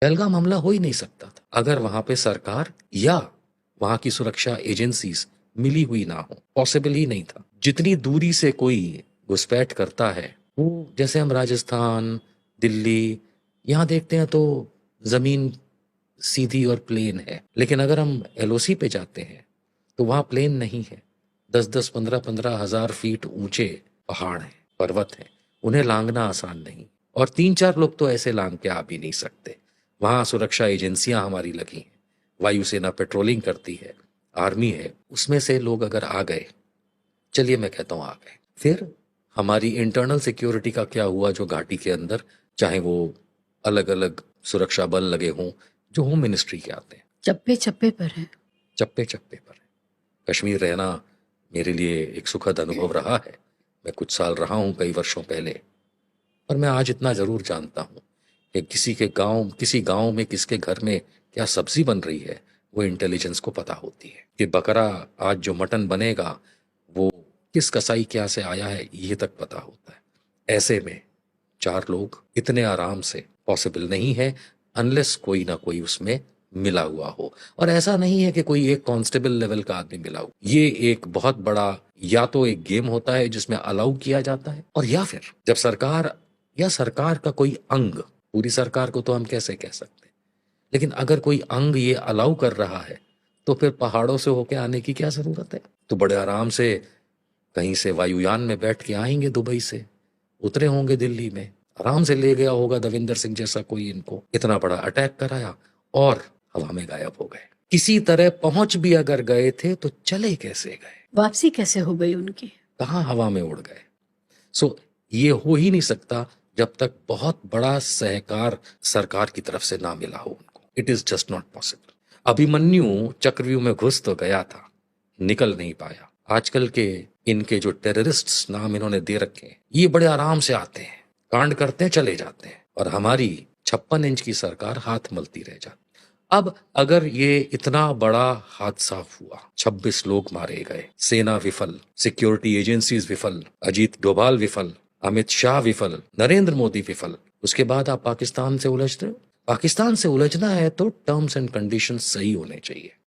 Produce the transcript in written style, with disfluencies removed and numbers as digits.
पहलगाम हमला हो ही नहीं सकता था अगर वहां पे सरकार या वहां की सुरक्षा एजेंसीज मिली हुई ना हो। पॉसिबल ही नहीं था। जितनी दूरी से कोई घुसपैठ करता है, वो जैसे हम राजस्थान, दिल्ली, यहाँ देखते हैं तो जमीन सीधी और प्लेन है, लेकिन अगर हम एलओसी पे जाते हैं तो वहां प्लेन नहीं है। 10-10, 15-15 हजार फीट ऊंचे पहाड़ हैं, पर्वत हैं, उन्हें लांघना आसान नहीं। और 3-4 लोग तो ऐसे लांघ के आ भी नहीं सकते। वहां सुरक्षा एजेंसियां हमारी लगी हैं, वायुसेना पेट्रोलिंग करती है, आर्मी है, उसमें से लोग अगर आ गए, चलिए मैं कहता हूं आ गए, फिर हमारी इंटरनल सिक्योरिटी का क्या हुआ जो घाटी के अंदर, चाहे वो अलग अलग सुरक्षा बल लगे हों जो होम मिनिस्ट्री के आते हैं, चप्पे चप्पे पर है। चप्पे चप्पे पर है। कश्मीर रहना मेरे लिए एक सुखद अनुभव रहा है। मैं कुछ साल रहा हूं कई वर्षों पहले, पर मैं आज इतना जरूर जानता हूं कि किसी गांव में किसके घर में क्या सब्जी बन रही है, वो इंटेलिजेंस को पता होती है। कि बकरा आज जो मटन बनेगा वो किस कसाई के यहाँ से आया है, ये तक पता होता है। ऐसे में 4 लोग इतने आराम से पॉसिबल नहीं है अनलेस कोई ना कोई उसमें मिला हुआ हो। और ऐसा नहीं है कि कोई एक कांस्टेबल लेवल का आदमी मिला हो। ये एक बहुत बड़ा या तो एक गेम होता है जिसमें अलाउ किया जाता है, और या फिर जब सरकार या सरकार का कोई अंग, पूरी सरकार को तो हम कैसे कह सकते हैं, लेकिन अगर कोई अंग ये अलाउ कर रहा है तो फिर पहाड़ों से होके आने की क्या जरूरत है। तो बड़े आराम से कहीं से वायुयान में बैठ के आएंगे, दुबई से उतरे होंगे दिल्ली में, आराम से ले गया होगा दविंदर सिंह जैसा कोई, इनको इतना बड़ा अटैक कराया और हवा में गायब हो गए। किसी तरह पहुंच भी अगर गए थे तो चले कैसे गए, वापसी कैसे हो गई उनकी, कहां हवा में उड़ गए। सो ये हो ही नहीं सकता जब तक बहुत बड़ा सहकार सरकार की तरफ से ना मिला हो उनको। It is just not possible. Abhimanyu चक्रव्यूह में घुस तो गया था, निकल नहीं पाया। आजकल के इनके जो टेररिस्ट्स नाम इन्होंने दे रखे हैं, ये बड़े आराम से आते हैं, कांड करते हैं, चले जाते हैं, और हमारी 56 इंच की सरकार हाथ मलती रह जाती। अब अगर ये इतना बड़ा हादसा हुआ, 26 लोग मारे गए, सेना विफल, सिक्योरिटी एजेंसीज विफल, अजीत डोभाल विफल, अमित शाह विफल, नरेंद्र मोदी विफल, उसके बाद आप पाकिस्तान से उलझ रहे हो। पाकिस्तान से उलझना है तो टर्म्स एंड कंडीशंस सही होने चाहिए।